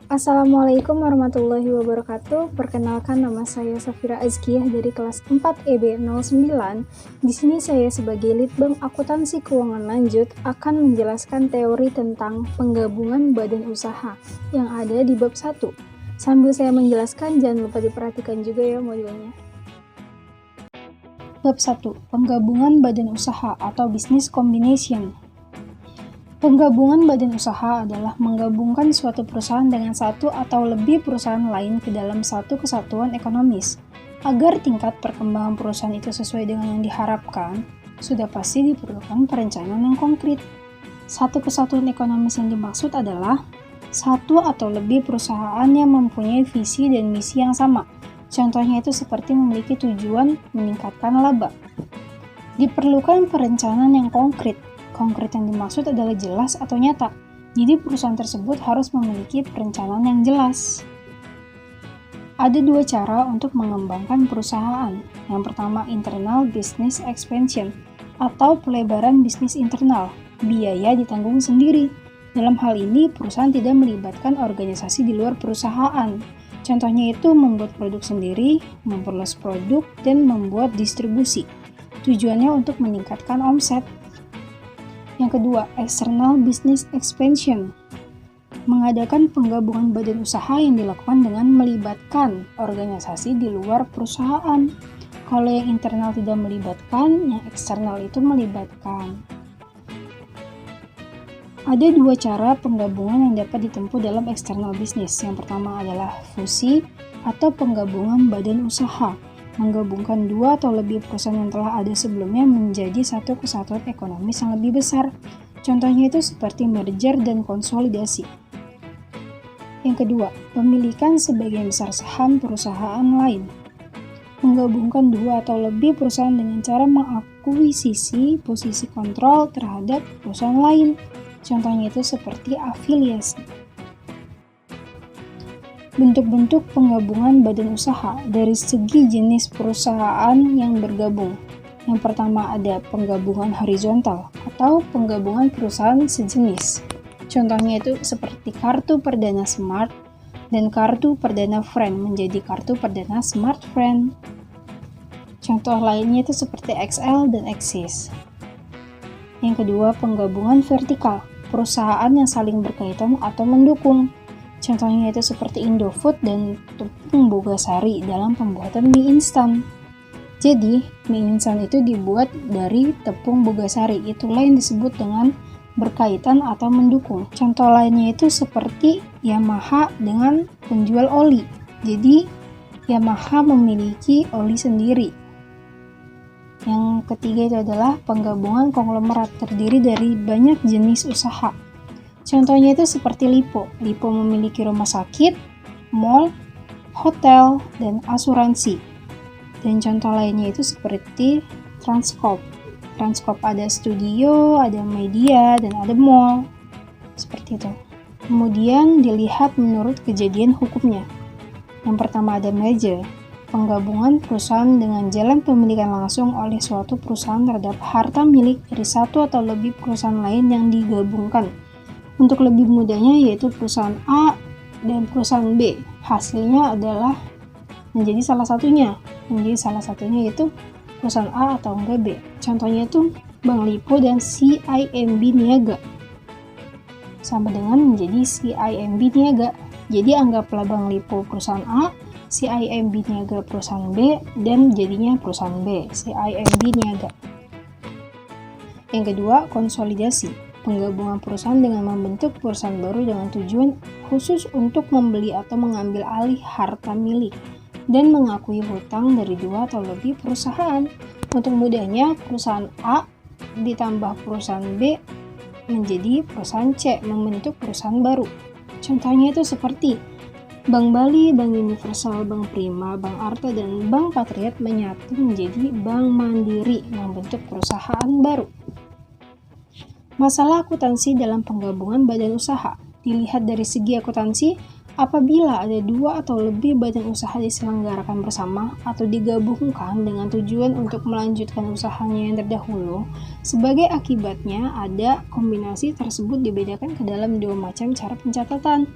Assalamualaikum warahmatullahi wabarakatuh. Perkenalkan, nama saya Safira Azkiyah dari kelas 4 EB09. Di sini saya sebagai Litbang Akuntansi Keuangan Lanjut akan menjelaskan teori tentang penggabungan badan usaha yang ada di bab 1. Sambil saya menjelaskan, jangan lupa diperhatikan juga ya modulnya. Bab 1. Penggabungan badan usaha atau business combination. Penggabungan badan usaha adalah menggabungkan suatu perusahaan dengan satu atau lebih perusahaan lain ke dalam satu kesatuan ekonomis. Agar tingkat perkembangan perusahaan itu sesuai dengan yang diharapkan, sudah pasti diperlukan perencanaan yang konkret. Satu kesatuan ekonomis yang dimaksud adalah satu atau lebih perusahaan yang mempunyai visi dan misi yang sama. Contohnya itu seperti memiliki tujuan meningkatkan laba. Diperlukan perencanaan yang konkret. Konkret yang dimaksud adalah jelas atau nyata. Jadi perusahaan tersebut harus memiliki perencanaan yang jelas. Ada dua cara untuk mengembangkan perusahaan. Yang pertama, internal business expansion atau pelebaran bisnis internal. Biaya ditanggung sendiri. Dalam hal ini, perusahaan tidak melibatkan organisasi di luar perusahaan. Contohnya itu membuat produk sendiri, memperluas produk, dan membuat distribusi. Tujuannya untuk meningkatkan omset. Yang kedua, external business expansion. Mengadakan penggabungan badan usaha yang dilakukan dengan melibatkan organisasi di luar perusahaan. Kalau yang internal tidak melibatkan, yang eksternal itu melibatkan. Ada dua cara penggabungan yang dapat ditempuh dalam external business. Yang pertama adalah fusi atau penggabungan badan usaha. Menggabungkan dua atau lebih perusahaan yang telah ada sebelumnya menjadi satu kesatuan ekonomis yang lebih besar. Contohnya itu seperti merger dan konsolidasi. Yang kedua, pemilikan sebagian besar saham perusahaan lain. Menggabungkan dua atau lebih perusahaan dengan cara mengakuisisi posisi kontrol terhadap perusahaan lain. Contohnya itu seperti afiliasi. Bentuk-bentuk penggabungan badan usaha dari segi jenis perusahaan yang bergabung. Yang pertama ada penggabungan horizontal atau penggabungan perusahaan sejenis. Contohnya itu seperti kartu perdana Smart dan kartu perdana Friend menjadi kartu perdana Smart Friend. Contoh lainnya itu seperti XL dan Axis. Yang kedua, penggabungan vertikal, perusahaan yang saling berkaitan atau mendukung. Contohnya itu seperti Indofood dan Tepung Bogasari dalam pembuatan mie instan. Jadi, mie instan itu dibuat dari tepung Bogasari. Itulah yang disebut dengan berkaitan atau mendukung. Contoh lainnya itu seperti Yamaha dengan penjual oli. Jadi, Yamaha memiliki oli sendiri. Yang ketiga itu adalah penggabungan konglomerat terdiri dari banyak jenis usaha. Contohnya itu seperti Lipo. Lipo memiliki rumah sakit, mall, hotel, dan asuransi. Dan contoh lainnya itu seperti Transcorp. Transcorp ada studio, ada media, dan ada mall. Seperti itu. Kemudian dilihat menurut kejadian hukumnya. Yang pertama ada merger. Penggabungan perusahaan dengan jalan pemilikan langsung oleh suatu perusahaan terhadap harta milik dari satu atau lebih perusahaan lain yang digabungkan. Untuk lebih mudahnya yaitu perusahaan A dan perusahaan B. Hasilnya adalah menjadi salah satunya. Menjadi salah satunya yaitu perusahaan A atau enggak B. Contohnya itu Bank Lipo dan CIMB Niaga. Sama dengan menjadi CIMB Niaga. Jadi anggaplah Bank Lipo perusahaan A, CIMB Niaga perusahaan B, dan jadinya perusahaan B, CIMB Niaga. Yang kedua, konsolidasi. Penggabungan perusahaan dengan membentuk perusahaan baru dengan tujuan khusus untuk membeli atau mengambil alih harta milik dan mengakui hutang dari dua atau lebih perusahaan. Untuk mudahnya, perusahaan A ditambah perusahaan B menjadi perusahaan C, membentuk perusahaan baru. Contohnya itu seperti Bank Bali, Bank Universal, Bank Prima, Bank Arta, dan Bank Patriot menyatu menjadi Bank Mandiri, membentuk perusahaan baru. Masalah akuntansi dalam penggabungan badan usaha. Dilihat dari segi akuntansi, apabila ada dua atau lebih badan usaha diselenggarakan bersama atau digabungkan dengan tujuan untuk melanjutkan usahanya yang terdahulu, sebagai akibatnya ada kombinasi tersebut dibedakan ke dalam dua macam cara pencatatan.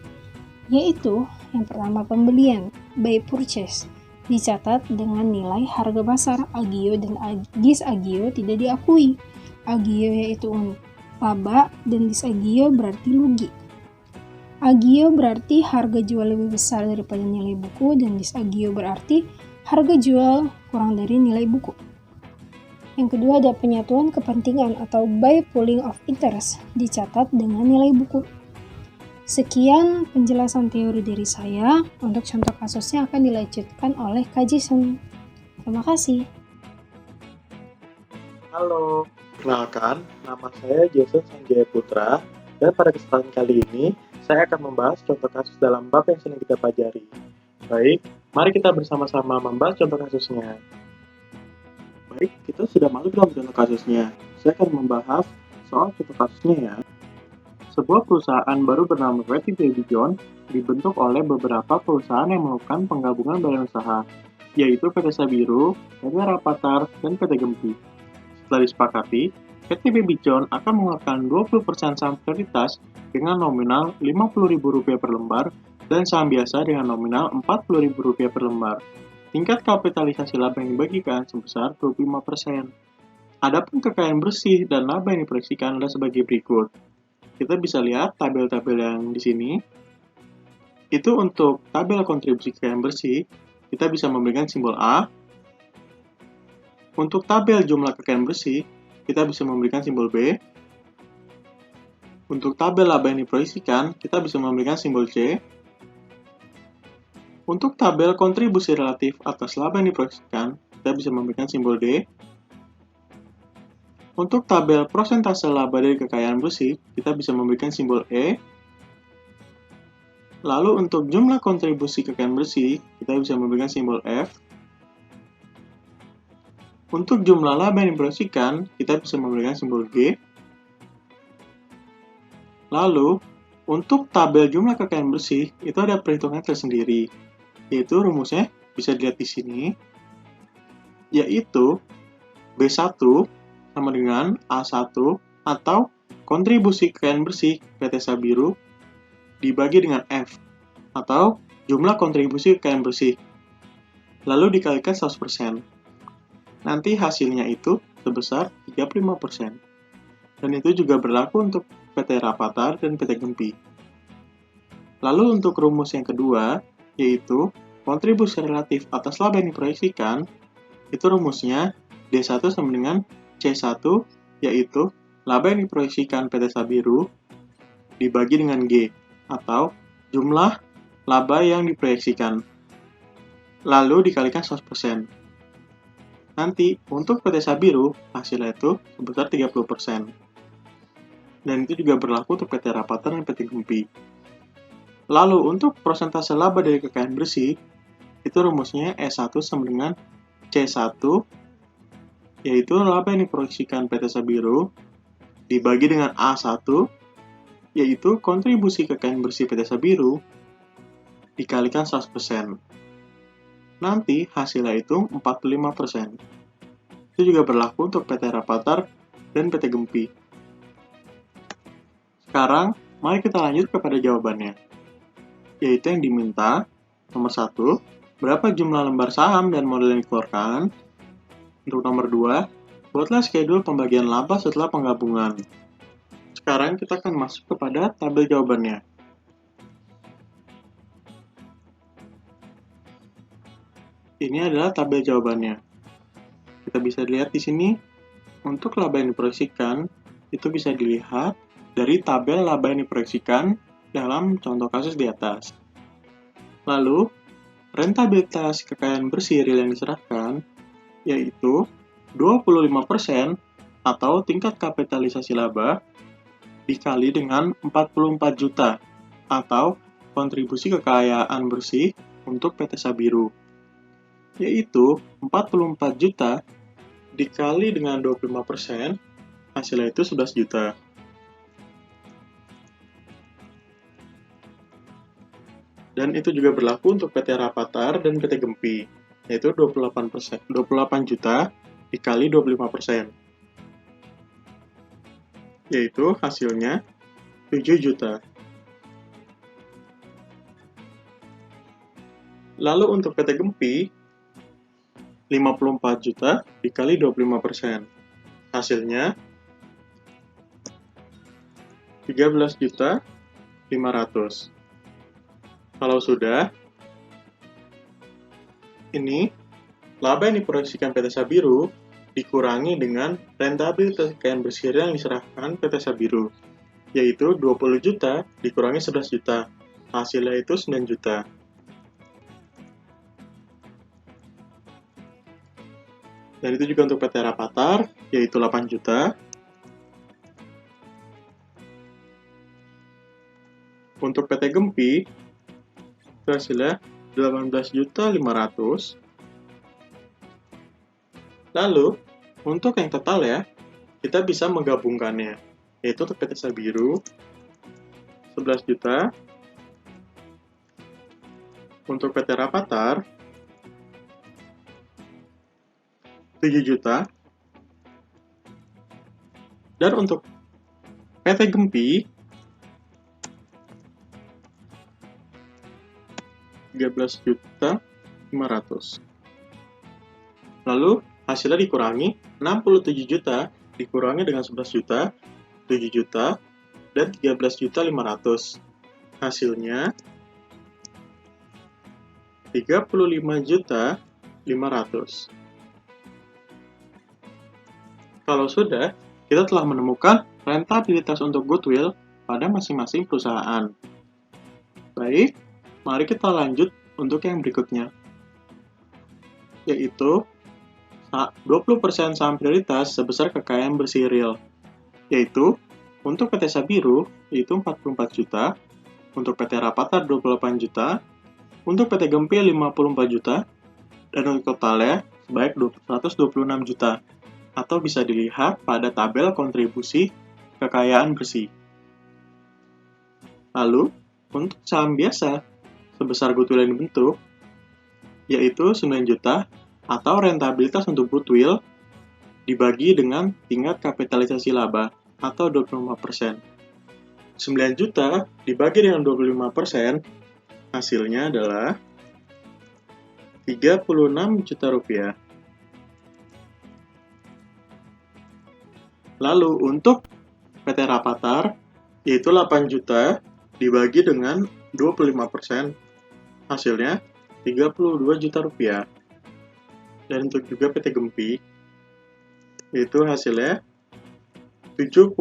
yaitu yang pertama pembelian, buy purchase, dicatat dengan nilai harga pasar. Agio dan disagio tidak diakui. Agio yaitu laba dan disagio berarti rugi. Agio berarti harga jual lebih besar daripada nilai buku, dan disagio berarti harga jual kurang dari nilai buku. Yang kedua ada penyatuan kepentingan atau by pooling of interest, dicatat dengan nilai buku. Sekian penjelasan teori dari saya. Untuk contoh kasusnya akan dilanjutkan oleh Kak Jason. Terima kasih. Halo, kenalkan, nama saya Jason Sanjaya Putra, dan pada kesempatan kali ini, saya akan membahas contoh kasus dalam bab yang sedang kita pelajari. Baik, mari kita bersama-sama membahas contoh kasusnya. Baik, kita sudah masuk dalam contoh kasusnya. Saya akan membahas soal contoh kasusnya ya. Sebuah perusahaan baru bernama Pretty Baby John dibentuk oleh beberapa perusahaan yang melakukan penggabungan badan usaha, yaitu PT Sabiru, PT Rapatar, dan PT Gempi. Setelah disepakati, PT Baby John akan mengeluarkan 20% saham prioritas dengan nominal Rp50.000 per lembar dan saham biasa dengan nominal Rp40.000 per lembar. Tingkat kapitalisasi laba yang dibagikan sebesar 25%. Adapun kekayaan bersih dan laba yang diproyeksikan adalah sebagai berikut. Kita bisa lihat tabel-tabel yang di sini. Itu untuk tabel kontribusi kekayaan bersih, kita bisa memberikan simbol A. Untuk tabel jumlah kekayaan bersih, kita bisa memberikan simbol B. Untuk tabel laba yang diproyeksikan, kita bisa memberikan simbol C. Untuk tabel kontribusi relatif atas laba yang diproyeksikan, kita bisa memberikan simbol D. Untuk tabel persentase laba dari kekayaan bersih, kita bisa memberikan simbol E. Lalu untuk jumlah kontribusi kekayaan bersih, kita bisa memberikan simbol F. Untuk jumlah laba yang diproyeksikan, kita bisa memberikan simbol G. Lalu, untuk tabel jumlah kekayaan bersih, itu ada perhitungan tersendiri, yaitu rumusnya bisa dilihat di sini, yaitu B1 sama dengan A1 atau kontribusi kekayaan bersih PT Sabiru dibagi dengan F, atau jumlah kontribusi kekayaan bersih, lalu dikalikan 100%. Nanti hasilnya itu sebesar 35%. Dan itu juga berlaku untuk PT Rapatar dan PT Gempi. Lalu untuk rumus yang kedua, yaitu kontribusi relatif atas laba yang diproyeksikan, itu rumusnya D1 sama dengan C1, yaitu laba yang diproyeksikan PT Sabiru dibagi dengan G, atau jumlah laba yang diproyeksikan, lalu dikalikan 100%. Nanti, untuk PT Sabiru, hasilnya itu sebesar 30%. Dan itu juga berlaku untuk PT Rapatar dan PT Gempi. Lalu, untuk persentase laba dari kekayaan bersih, itu rumusnya E1 sama dengan C1, yaitu laba yang diproyeksikan PT Sabiru dibagi dengan A1, yaitu kontribusi kekayaan bersih PT Sabiru dikalikan 100%. Nanti hasilnya itu 45%. Itu juga berlaku untuk PT Rapatar dan PT Gempi. Sekarang, mari kita lanjut kepada jawabannya. Yaitu yang diminta, nomor 1, berapa jumlah lembar saham dan modal yang dikeluarkan. Untuk nomor 2, buatlah schedule pembagian laba setelah penggabungan. Sekarang kita akan masuk kepada tabel jawabannya. Ini adalah tabel jawabannya. Kita bisa lihat di sini, untuk laba yang diproyeksikan, itu bisa dilihat dari tabel laba yang diproyeksikan dalam contoh kasus di atas. Lalu, rentabilitas kekayaan bersih real yang diserahkan, yaitu 25% atau tingkat kapitalisasi laba, dikali dengan 44 juta, atau kontribusi kekayaan bersih untuk PT Sabiru, yaitu 44 juta dikali dengan 25%, hasilnya itu 11 juta. Dan itu juga berlaku untuk PT Rapatar dan PT Gempi, yaitu 28 juta dikali 25%, yaitu hasilnya 7 juta. Lalu untuk PT Gempi, 54 juta dikali 25%. Hasilnya 13 juta 500. Kalau sudah, ini laba yang diproyeksikan PT Sabiru dikurangi dengan rentabilitas kekayaan bersih real yang diserahkan PT Sabiru, yaitu 20 juta dikurangi 11 juta. Hasilnya itu 9 juta. Dan itu juga untuk PT Rapatar, yaitu 8 juta. Untuk PT Gempi, hasilnya 18 juta 500. Lalu, untuk yang total ya, kita bisa menggabungkannya, yaitu untuk PT Sabiru, 11 juta. Untuk PT Rapatar, 7 juta. Dan untuk PT Gempi, 13 juta 500. Lalu, hasilnya dikurangi 67 juta, dikurangi dengan 11 juta, 7 juta, dan 13 juta 500. Hasilnya 35 juta 500. Kalau sudah, kita telah menemukan rentabilitas untuk goodwill pada masing-masing perusahaan. Baik, mari kita lanjut untuk yang berikutnya, yaitu 20% saham prioritas sebesar kekayaan bersih real, yaitu untuk PT Sabiru, yaitu 44 juta, untuk PT Rapatar 28 juta, untuk PT Gempi 54 juta, dan untuk totalnya sebanyak 126 juta, atau bisa dilihat pada tabel kontribusi kekayaan bersih. Lalu, untuk saham biasa sebesar goodwill yang dibentuk, yaitu 9 juta, atau rentabilitas untuk goodwill dibagi dengan tingkat kapitalisasi laba, atau 25%. 9 juta dibagi dengan 25%, hasilnya adalah 36 juta rupiah. Lalu untuk PT Rapatar, yaitu 8 juta dibagi dengan 25%, hasilnya 32 juta rupiah. Dan untuk juga PT Gempi, yaitu hasilnya 74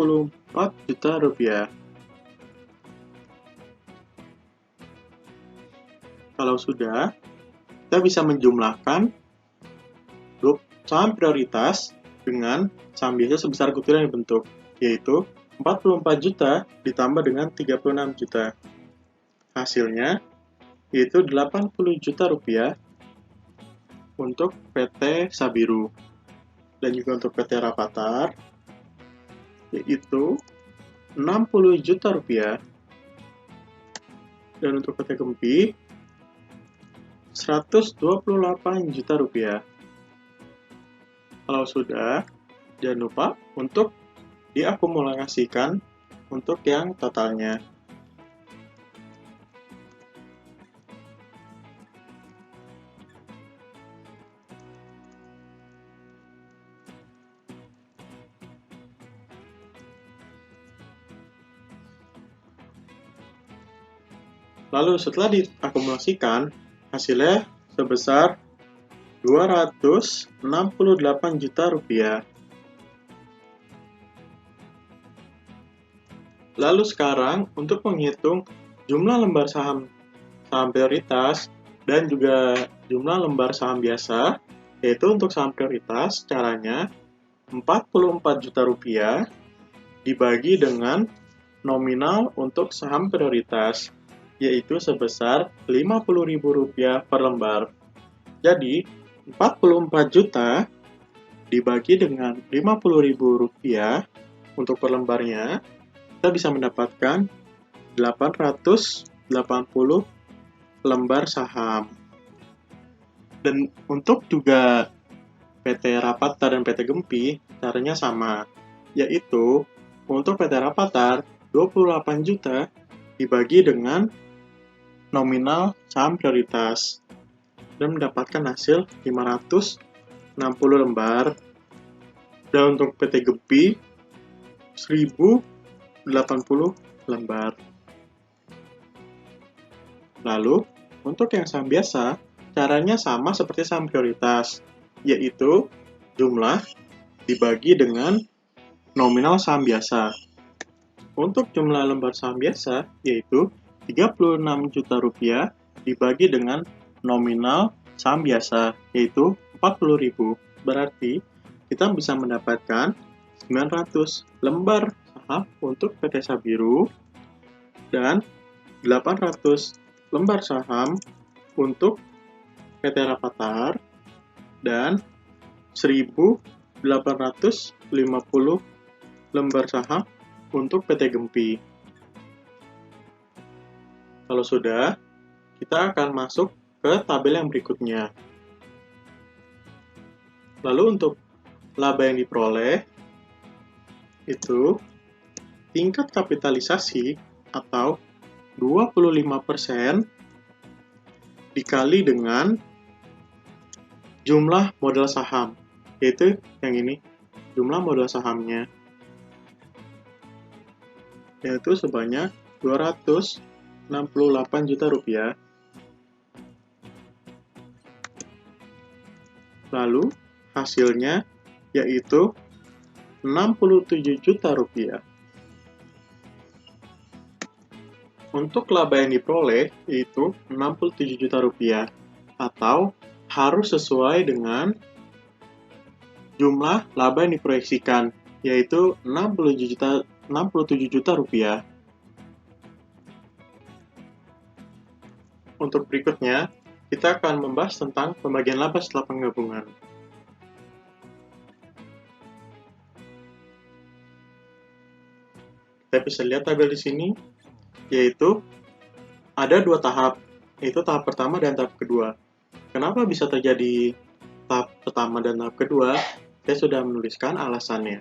juta rupiah. Kalau sudah, kita bisa menjumlahkan saham prioritas dengan saham biasa sebesar goodwill yang dibentuk, yaitu 44 juta ditambah dengan 36 juta. Hasilnya yaitu 80 juta rupiah untuk PT Sabiru. Dan juga untuk PT Rapatar, yaitu 60 juta rupiah. Dan untuk PT Gempi, 128 juta rupiah. Kalau sudah, jangan lupa untuk diakumulasikan untuk yang totalnya. Lalu setelah diakumulasikan, hasilnya sebesar 268 juta rupiah. Lalu sekarang untuk menghitung jumlah lembar saham prioritas dan juga jumlah lembar saham biasa, yaitu untuk saham prioritas caranya 44 juta rupiah dibagi dengan nominal untuk saham prioritas, yaitu sebesar Rp50.000 per lembar. Jadi, 44 juta dibagi dengan Rp50.000 untuk per lembarnya, kita bisa mendapatkan 880 lembar saham. Dan untuk juga PT Rapatar dan PT Gempi, caranya sama, yaitu untuk PT Rapatar 28 juta dibagi dengan nominal saham prioritas, dan mendapatkan hasil 560 lembar. Dan untuk PT Gempi 1080 lembar. Lalu, untuk yang saham biasa, caranya sama seperti saham prioritas, yaitu jumlah dibagi dengan nominal saham biasa. Untuk jumlah lembar saham biasa, yaitu 36 juta rupiah dibagi dengan nominal saham biasa, yaitu 40.000. Berarti, kita bisa mendapatkan 900 lembar saham untuk PT Sabiru dan 800 lembar saham untuk PT Rapatar dan 1.850 lembar saham untuk PT Gempi. Kalau sudah, kita akan masuk ke tabel yang berikutnya. Lalu untuk laba yang diperoleh, itu tingkat kapitalisasi atau 25% dikali dengan jumlah modal saham, yaitu yang ini, jumlah modal sahamnya, yaitu sebanyak 268 juta rupiah. Lalu hasilnya yaitu 67 juta rupiah. Untuk laba yang diperoleh yaitu 67 juta rupiah atau harus sesuai dengan jumlah laba yang diproyeksikan yaitu 67 juta rupiah. Untuk berikutnya, kita akan membahas tentang pembagian laba setelah penggabungan. Kita bisa lihat tabel di sini, yaitu ada dua tahap, yaitu tahap pertama dan tahap kedua. Kenapa bisa terjadi tahap pertama dan tahap kedua? Saya sudah menuliskan alasannya.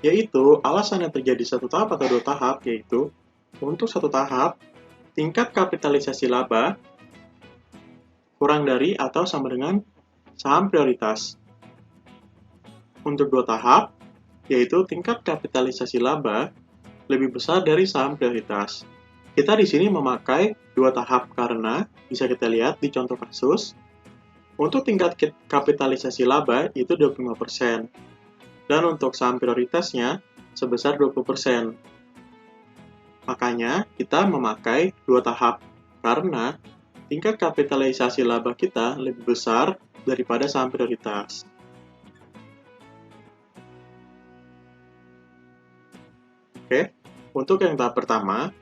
Yaitu, alasan yang terjadi satu tahap atau dua tahap, yaitu untuk satu tahap, tingkat kapitalisasi laba kurang dari atau sama dengan saham prioritas. Untuk dua tahap, yaitu tingkat kapitalisasi laba lebih besar dari saham prioritas. Kita di sini memakai dua tahap karena bisa kita lihat di contoh kasus. Untuk tingkat kapitalisasi laba itu 25%. Dan untuk saham prioritasnya sebesar 20%. Makanya kita memakai dua tahap karena tingkat kapitalisasi laba kita lebih besar daripada saham prioritas. Oke, untuk yang tahap pertama,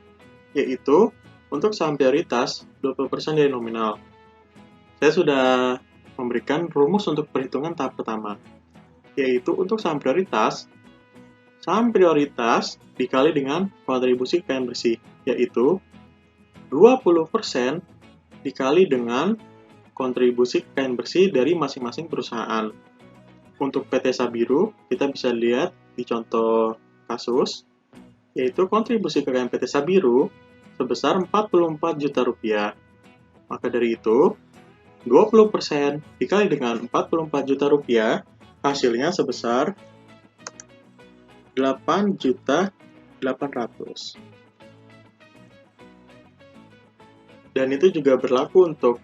yaitu untuk saham prioritas 20% dari nominal. Saya sudah memberikan rumus untuk perhitungan tahap pertama, yaitu untuk saham prioritas dikali dengan kontribusi kekayaan bersih, yaitu 20% dikali dengan kontribusi kekayaan bersih dari masing-masing perusahaan. Untuk PT Sabiru, kita bisa lihat di contoh kasus, yaitu kontribusi kekayaan PT Sabiru sebesar 44 juta rupiah. Maka dari itu, 20% dikali dengan 44 juta rupiah, hasilnya sebesar 8.800.000. Dan itu juga berlaku untuk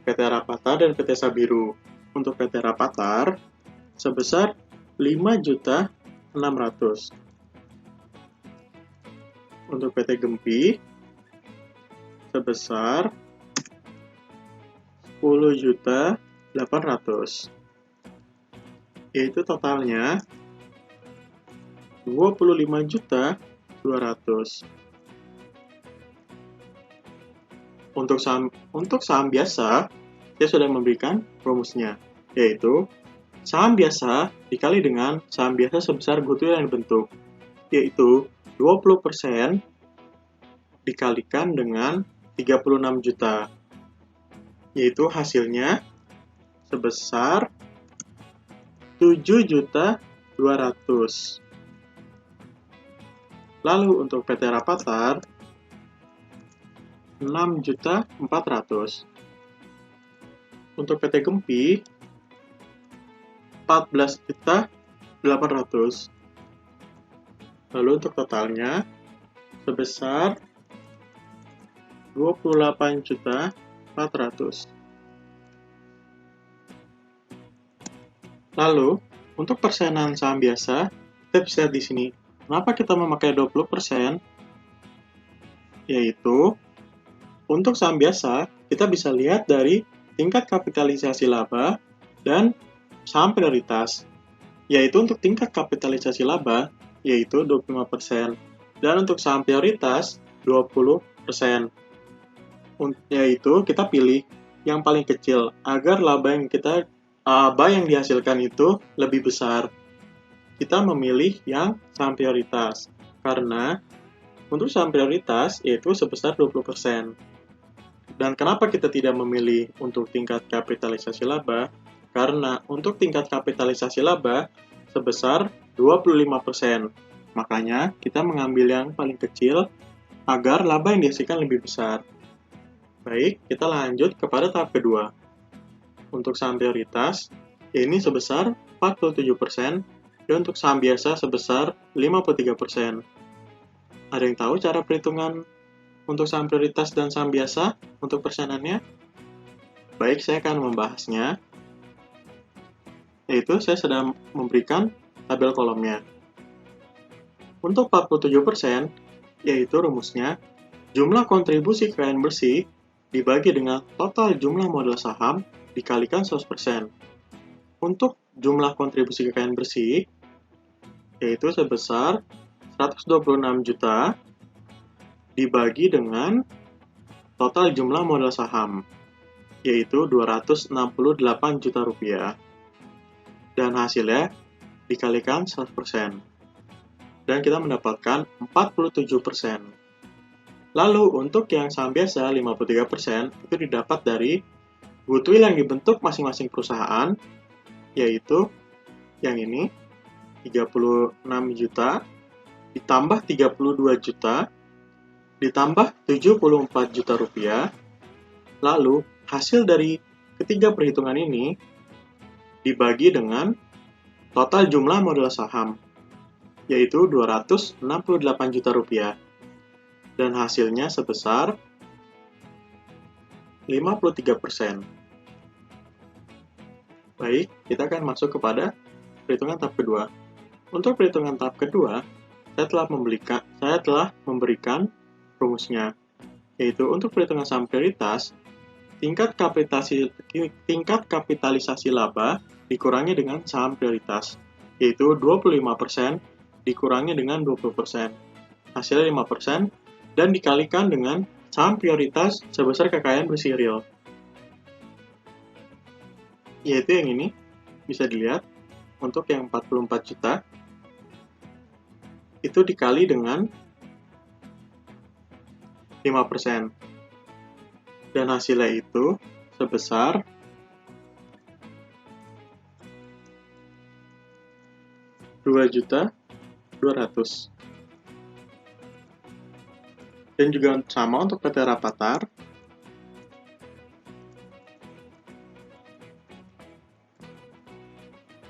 PT Rapatar dan PT Sabiru. Untuk PT Rapatar sebesar 5.600.000. Untuk PT Gempi sebesar 10.800.000. Yaitu totalnya 25.200.000. Untuk saham biasa, saya sudah memberikan rumusnya, yaitu saham biasa dikali dengan saham biasa sebesar goodwill yang dibentuk, yaitu 20% dikalikan dengan 36 juta, yaitu hasilnya sebesar 7.200.000. Lalu untuk PT Rapatar 6.400.000. Untuk PT Gempi 14.800.000. Lalu untuk totalnya sebesar 28.400.000. Lalu untuk persenan saham biasa, kita bisa lihat di sini. Kenapa kita memakai 20%? Yaitu untuk saham biasa, kita bisa lihat dari tingkat kapitalisasi laba dan saham prioritas. Yaitu untuk tingkat kapitalisasi laba, yaitu 25%. Dan untuk saham prioritas, 20%. Yaitu kita pilih yang paling kecil, agar laba yang dihasilkan itu lebih besar. Kita memilih yang saham prioritas, karena untuk saham prioritas yaitu sebesar 20%. Dan kenapa kita tidak memilih untuk tingkat kapitalisasi laba? Karena untuk tingkat kapitalisasi laba sebesar 25%. Makanya kita mengambil yang paling kecil agar laba yang dihasilkan lebih besar. Baik, kita lanjut kepada tahap kedua. Untuk saham prioritas, ini sebesar 47%, dan untuk saham biasa sebesar 53%. Ada yang tahu cara perhitungan untuk saham prioritas dan saham biasa untuk persenannya? Baik, saya akan membahasnya. Yaitu saya sedang memberikan tabel kolomnya. Untuk 47%, yaitu rumusnya, jumlah kontribusi kekayaan bersih dibagi dengan total jumlah modal saham dikalikan 100%. Untuk jumlah kontribusi kekayaan bersih, yaitu sebesar 126 juta dibagi dengan total jumlah modal saham, yaitu 268 juta rupiah. Dan hasilnya dikalikan 100%. Dan kita mendapatkan 47%. Lalu untuk yang saham biasa 53% itu didapat dari goodwill yang dibentuk masing-masing perusahaan, yaitu yang ini 36 juta ditambah 32 juta ditambah 74 juta rupiah. Lalu hasil dari ketiga perhitungan ini dibagi dengan total jumlah modal saham, yaitu 268 juta rupiah. Dan hasilnya sebesar 53%. Baik, kita akan masuk kepada perhitungan tahap kedua. Untuk perhitungan tahap kedua, saya telah memberikan rumusnya, yaitu untuk perhitungan saham prioritas, tingkat kapitalisasi laba dikurangi dengan saham prioritas, yaitu 25% dikurangi dengan 20%, hasilnya 5%, dan dikalikan dengan saham prioritas sebesar kekayaan bersih real. Yaitu yang ini, bisa dilihat, untuk yang 44 juta, itu dikali dengan 5%. Dan hasilnya itu sebesar 2.200.000. Dan juga sama untuk PT Rapatar.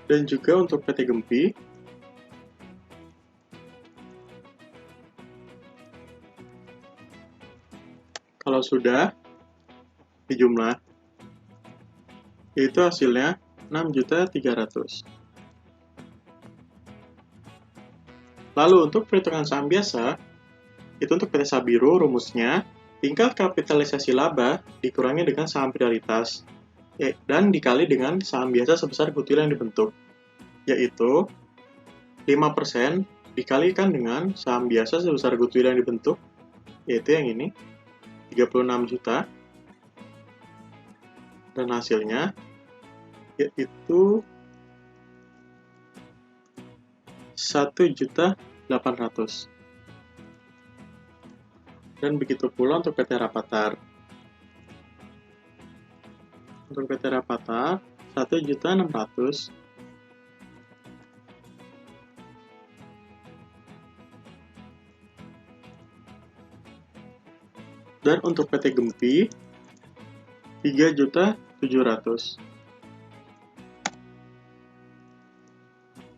Dan juga untuk PT Gempi. Kalau sudah dijumlah, yaitu hasilnya 6.300.000. Lalu untuk perhitungan saham biasa, itu untuk PT Sabiru rumusnya, tingkat kapitalisasi laba dikurangi dengan saham prioritas, dan dikali dengan saham biasa sebesar goodwill yang dibentuk, yaitu 5% dikalikan dengan saham biasa sebesar goodwill yang dibentuk, yaitu yang ini, 36 juta, dan hasilnya yaitu 1.800.000. Dan begitu pula untuk PT Rapatar. Untuk PT Rapatar 1.600.000. Dan untuk PT Gempi 3.200.000. 700.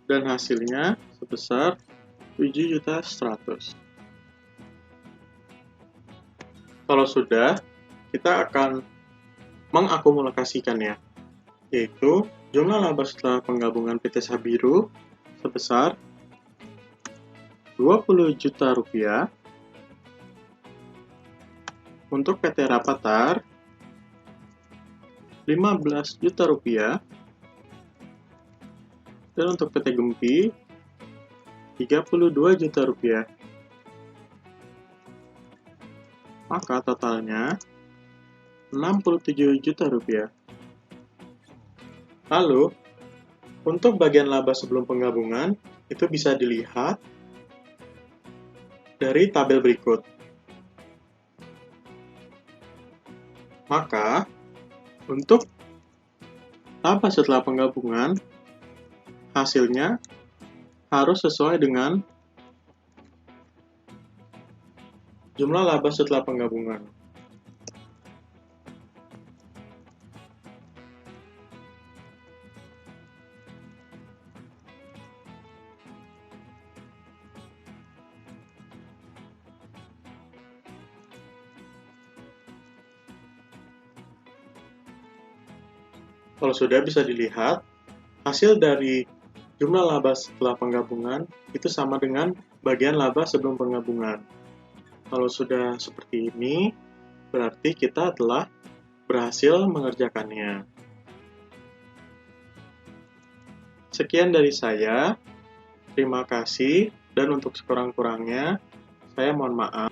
Dan hasilnya sebesar 7.100.000. Kalau sudah, kita akan mengakumulasikannya, yaitu jumlah laba setelah penggabungan PT Sabiru sebesar Rp20 juta, untuk PT Rapatar Rp15 juta, dan untuk PT Gempi Rp32 juta. Maka totalnya Rp67 juta. Lalu, untuk bagian laba sebelum penggabungan, itu bisa dilihat dari tabel berikut. Maka, untuk laba setelah penggabungan, hasilnya harus sesuai dengan jumlah laba setelah penggabungan. Kalau sudah, bisa dilihat hasil dari jumlah laba setelah penggabungan itu sama dengan bagian laba sebelum penggabungan. Kalau sudah seperti ini, berarti kita telah berhasil mengerjakannya. Sekian dari saya. Terima kasih, dan untuk sekurang-kurangnya, saya mohon maaf.